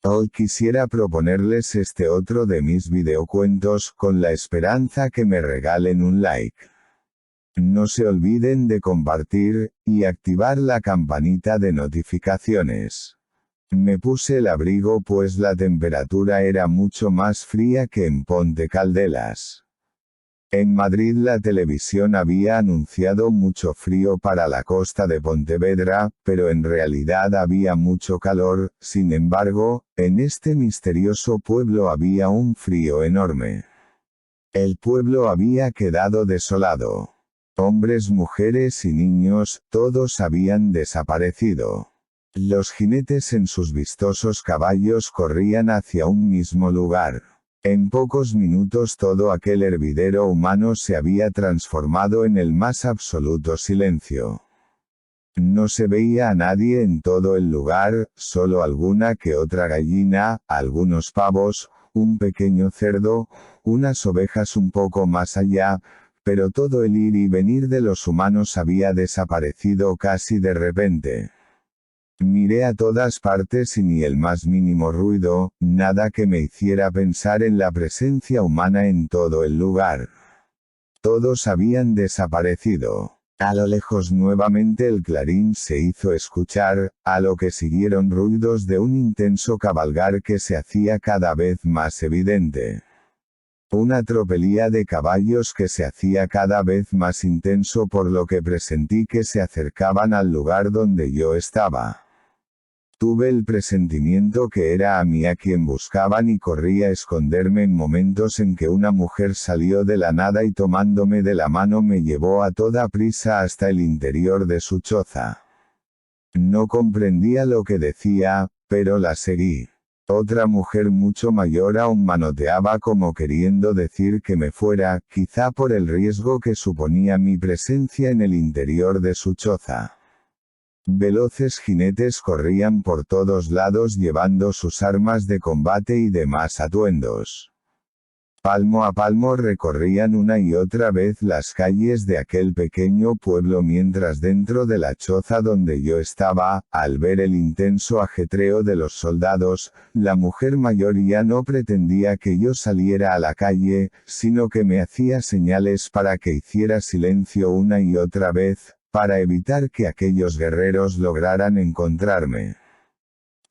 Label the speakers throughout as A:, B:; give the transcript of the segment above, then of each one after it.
A: Hoy quisiera proponerles este otro de mis videocuentos, con la esperanza que me regalen un like. No se olviden de compartir, y activar la campanita de notificaciones. Me puse el abrigo pues la temperatura era mucho más fría que en Ponte Caldelas. En Madrid la televisión había anunciado mucho frío para la costa de Pontevedra, pero en realidad había mucho calor. Sin embargo, en este misterioso pueblo había un frío enorme. El pueblo había quedado desolado. Hombres, mujeres y niños, todos habían desaparecido. Los jinetes en sus vistosos caballos corrían hacia un mismo lugar. En pocos minutos todo aquel hervidero humano se había transformado en el más absoluto silencio. No se veía a nadie en todo el lugar, solo alguna que otra gallina, algunos pavos, un pequeño cerdo, unas ovejas un poco más allá, pero todo el ir y venir de los humanos había desaparecido casi de repente. Miré a todas partes y ni el más mínimo ruido, nada que me hiciera pensar en la presencia humana en todo el lugar. Todos habían desaparecido. A lo lejos nuevamente el clarín se hizo escuchar, a lo que siguieron ruidos de un intenso cabalgar que se hacía cada vez más evidente. Una tropelía de caballos que se hacía cada vez más intenso por lo que presentí que se acercaban al lugar donde yo estaba. Tuve el presentimiento que era a mí a quien buscaban y corrí a esconderme en momentos en que una mujer salió de la nada y tomándome de la mano me llevó a toda prisa hasta el interior de su choza. No comprendía lo que decía, pero la seguí. Otra mujer mucho mayor aún manoteaba como queriendo decir que me fuera, quizá por el riesgo que suponía mi presencia en el interior de su choza. Veloces jinetes corrían por todos lados llevando sus armas de combate y demás atuendos. Palmo a palmo recorrían una y otra vez las calles de aquel pequeño pueblo mientras dentro de la choza donde yo estaba, al ver el intenso ajetreo de los soldados, la mujer mayor ya no pretendía que yo saliera a la calle, sino que me hacía señales para que hiciera silencio una y otra vez, para evitar que aquellos guerreros lograran encontrarme.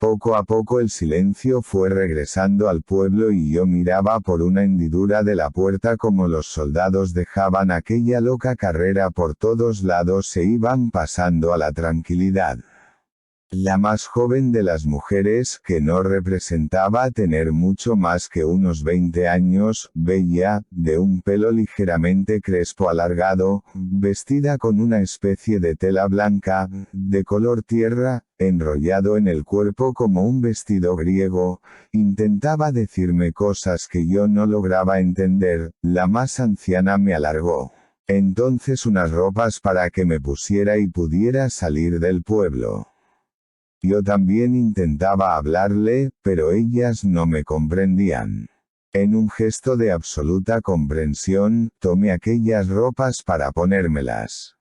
A: Poco a poco el silencio fue regresando al pueblo y yo miraba por una hendidura de la puerta como los soldados dejaban aquella loca carrera por todos lados e iban pasando a la tranquilidad. La más joven de las mujeres, que no representaba tener mucho más que unos 20 años, bella, de un pelo ligeramente crespo alargado, vestida con una especie de tela blanca, de color tierra, enrollado en el cuerpo como un vestido griego, intentaba decirme cosas que yo no lograba entender. La más anciana me alargó entonces unas ropas para que me pusiera y pudiera salir del pueblo. Yo también intentaba hablarle, pero ellas no me comprendían. En un gesto de absoluta comprensión, tomé aquellas ropas para ponérmelas.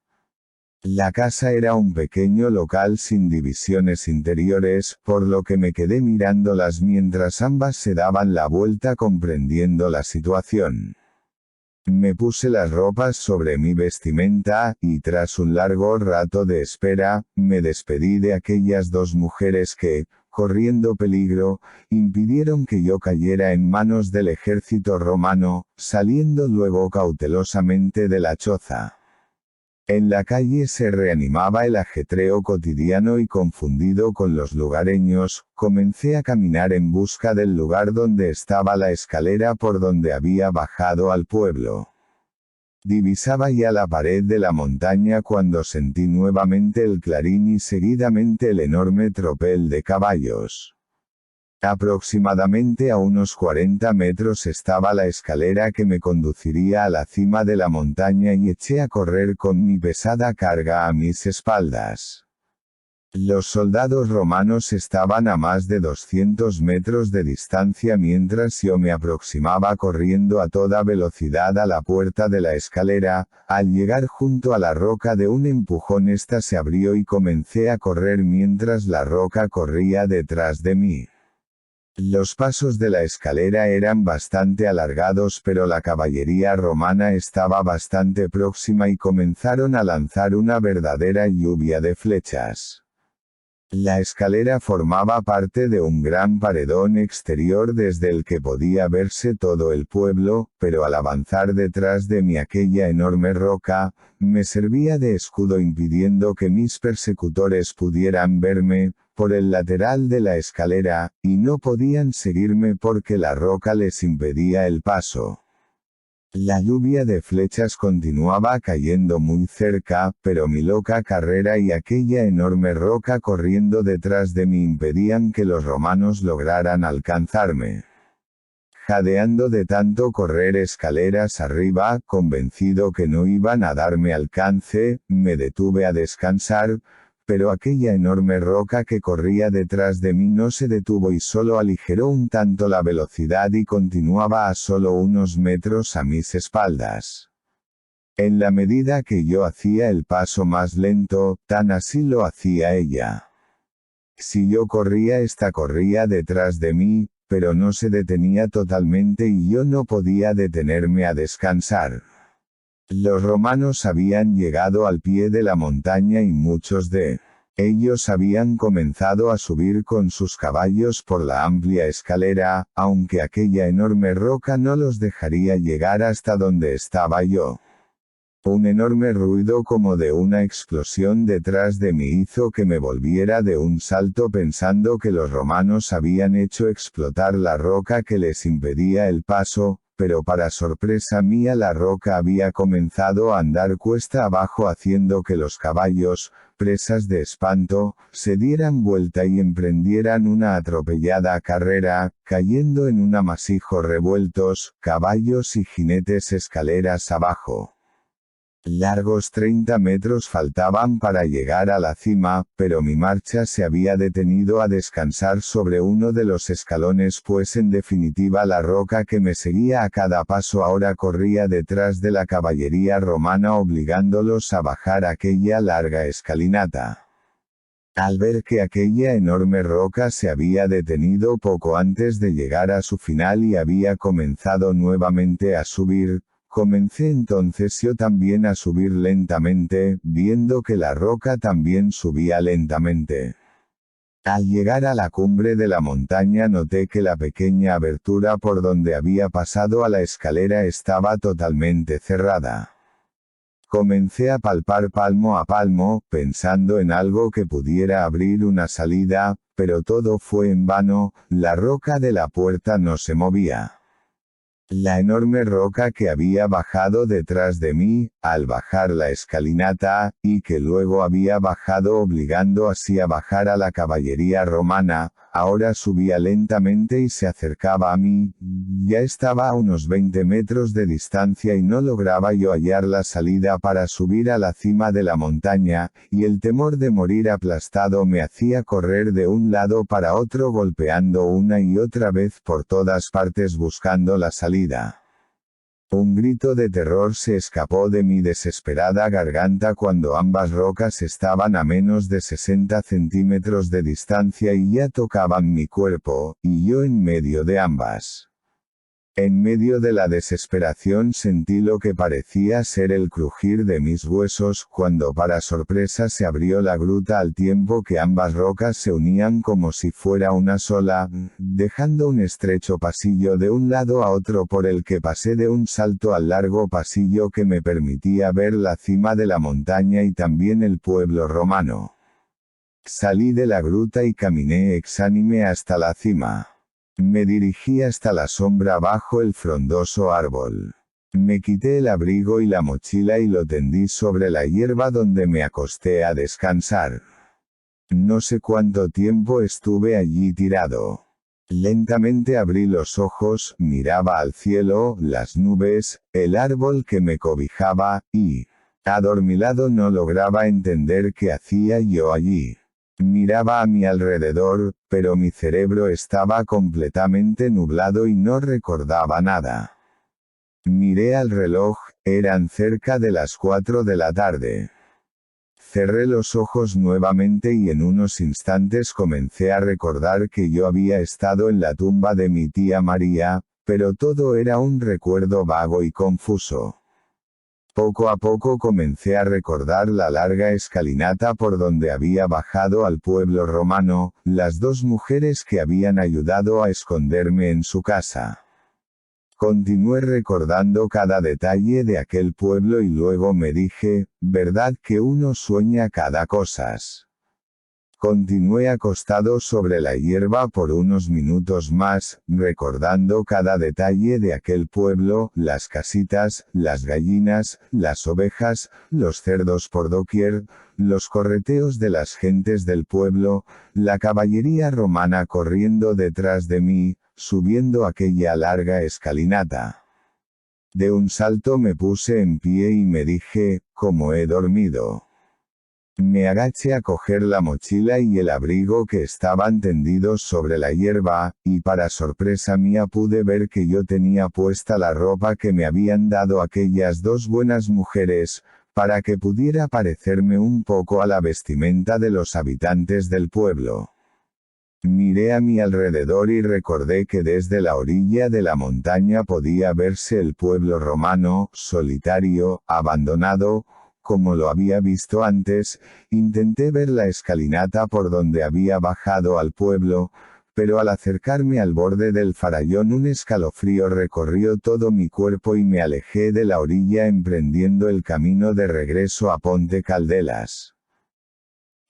A: La casa era un pequeño local sin divisiones interiores, por lo que me quedé mirándolas mientras ambas se daban la vuelta comprendiendo la situación. Me puse las ropas sobre mi vestimenta, y tras un largo rato de espera, me despedí de aquellas dos mujeres que, corriendo peligro, impidieron que yo cayera en manos del ejército romano, saliendo luego cautelosamente de la choza. En la calle se reanimaba el ajetreo cotidiano y confundido con los lugareños, comencé a caminar en busca del lugar donde estaba la escalera por donde había bajado al pueblo. Divisaba ya la pared de la montaña cuando sentí nuevamente el clarín y seguidamente el enorme tropel de caballos. Aproximadamente a unos 40 metros estaba la escalera que me conduciría a la cima de la montaña y eché a correr con mi pesada carga a mis espaldas. Los soldados romanos estaban a más de 200 metros de distancia mientras yo me aproximaba corriendo a toda velocidad a la puerta de la escalera. Al llegar junto a la roca de un empujón esta se abrió y comencé a correr mientras la roca corría detrás de mí. Los pasos de la escalera eran bastante alargados, pero la caballería romana estaba bastante próxima y comenzaron a lanzar una verdadera lluvia de flechas. La escalera formaba parte de un gran paredón exterior desde el que podía verse todo el pueblo, pero al avanzar detrás de mí aquella enorme roca, me servía de escudo impidiendo que mis persecutores pudieran verme, por el lateral de la escalera, y no podían seguirme porque la roca les impedía el paso. La lluvia de flechas continuaba cayendo muy cerca, pero mi loca carrera y aquella enorme roca corriendo detrás de mí impedían que los romanos lograran alcanzarme. Jadeando de tanto correr escaleras arriba, convencido que no iban a darme alcance, me detuve a descansar, pero aquella enorme roca que corría detrás de mí no se detuvo y solo aligeró un tanto la velocidad y continuaba a solo unos metros a mis espaldas. En la medida que yo hacía el paso más lento, tan así lo hacía ella. Si yo corría, esta corría detrás de mí, pero no se detenía totalmente y yo no podía detenerme a descansar. Los romanos habían llegado al pie de la montaña y muchos de ellos habían comenzado a subir con sus caballos por la amplia escalera, aunque aquella enorme roca no los dejaría llegar hasta donde estaba yo. Un enorme ruido como de una explosión detrás de mí hizo que me volviera de un salto pensando que los romanos habían hecho explotar la roca que les impedía el paso, pero para sorpresa mía la roca había comenzado a andar cuesta abajo haciendo que los caballos, presas de espanto, se dieran vuelta y emprendieran una atropellada carrera, cayendo en un amasijo revueltos, caballos y jinetes escaleras abajo. Largos 30 metros faltaban para llegar a la cima, pero mi marcha se había detenido a descansar sobre uno de los escalones, pues en definitiva la roca que me seguía a cada paso ahora corría detrás de la caballería romana obligándolos a bajar aquella larga escalinata. Al ver que aquella enorme roca se había detenido poco antes de llegar a su final y había comenzado nuevamente a subir, comencé entonces yo también a subir lentamente, viendo que la roca también subía lentamente. Al llegar a la cumbre de la montaña noté que la pequeña abertura por donde había pasado a la escalera estaba totalmente cerrada. Comencé a palpar palmo a palmo, pensando en algo que pudiera abrir una salida, pero todo fue en vano, la roca de la puerta no se movía. La enorme roca que había bajado detrás de mí, al bajar la escalinata, y que luego había bajado obligando así a bajar a la caballería romana, ahora subía lentamente y se acercaba a mí, ya estaba a unos 20 metros de distancia y no lograba yo hallar la salida para subir a la cima de la montaña, y el temor de morir aplastado me hacía correr de un lado para otro golpeando una y otra vez por todas partes buscando la salida. Un grito de terror se escapó de mi desesperada garganta cuando ambas rocas estaban a menos de 60 centímetros de distancia y ya tocaban mi cuerpo, y yo en medio de ambas. En medio de la desesperación sentí lo que parecía ser el crujir de mis huesos, cuando para sorpresa se abrió la gruta al tiempo que ambas rocas se unían como si fuera una sola, dejando un estrecho pasillo de un lado a otro por el que pasé de un salto al largo pasillo que me permitía ver la cima de la montaña y también el pueblo romano. Salí de la gruta y caminé exánime hasta la cima. Me dirigí hasta la sombra bajo el frondoso árbol. Me quité el abrigo y la mochila y lo tendí sobre la hierba donde me acosté a descansar. No sé cuánto tiempo estuve allí tirado. Lentamente abrí los ojos, miraba al cielo, las nubes, el árbol que me cobijaba, y, adormilado no lograba entender qué hacía yo allí. Miraba a mi alrededor, pero mi cerebro estaba completamente nublado y no recordaba nada. Miré al reloj, eran cerca de las 4 de la tarde. Cerré los ojos nuevamente y en unos instantes comencé a recordar que yo había estado en la tumba de mi tía María, pero todo era un recuerdo vago y confuso. Poco a poco comencé a recordar la larga escalinata por donde había bajado al pueblo romano, las dos mujeres que habían ayudado a esconderme en su casa. Continué recordando cada detalle de aquel pueblo y luego me dije, ¿verdad que uno sueña cada cosas? Continué acostado sobre la hierba por unos minutos más, recordando cada detalle de aquel pueblo, las casitas, las gallinas, las ovejas, los cerdos por doquier, los correteos de las gentes del pueblo, la caballería romana corriendo detrás de mí, subiendo aquella larga escalinata. De un salto me puse en pie y me dije, ¿cómo he dormido? Me agaché a coger la mochila y el abrigo que estaban tendidos sobre la hierba, y para sorpresa mía pude ver que yo tenía puesta la ropa que me habían dado aquellas dos buenas mujeres, para que pudiera parecerme un poco a la vestimenta de los habitantes del pueblo. Miré a mi alrededor y recordé que desde la orilla de la montaña podía verse el pueblo romano, solitario, abandonado, como lo había visto antes. Intenté ver la escalinata por donde había bajado al pueblo, pero al acercarme al borde del farallón un escalofrío recorrió todo mi cuerpo y me alejé de la orilla emprendiendo el camino de regreso a Ponte Caldelas.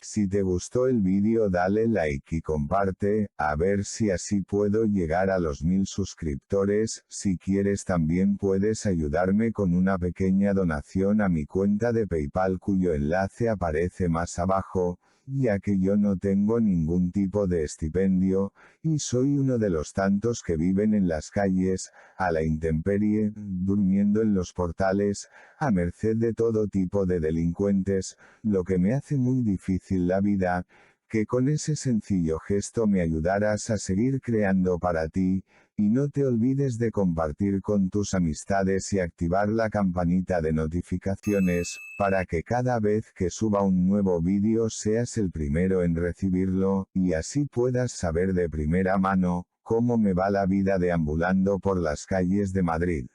A: Si te gustó el vídeo dale like y comparte, a ver si así puedo llegar a los 1000 suscriptores. Si quieres también puedes ayudarme con una pequeña donación a mi cuenta de PayPal cuyo enlace aparece más abajo, ya que yo no tengo ningún tipo de estipendio, y soy uno de los tantos que viven en las calles, a la intemperie, durmiendo en los portales, a merced de todo tipo de delincuentes, lo que me hace muy difícil la vida, que con ese sencillo gesto me ayudaras a seguir creando para ti, y no te olvides de compartir con tus amistades y activar la campanita de notificaciones, para que cada vez que suba un nuevo vídeo seas el primero en recibirlo, y así puedas saber de primera mano, cómo me va la vida deambulando por las calles de Madrid.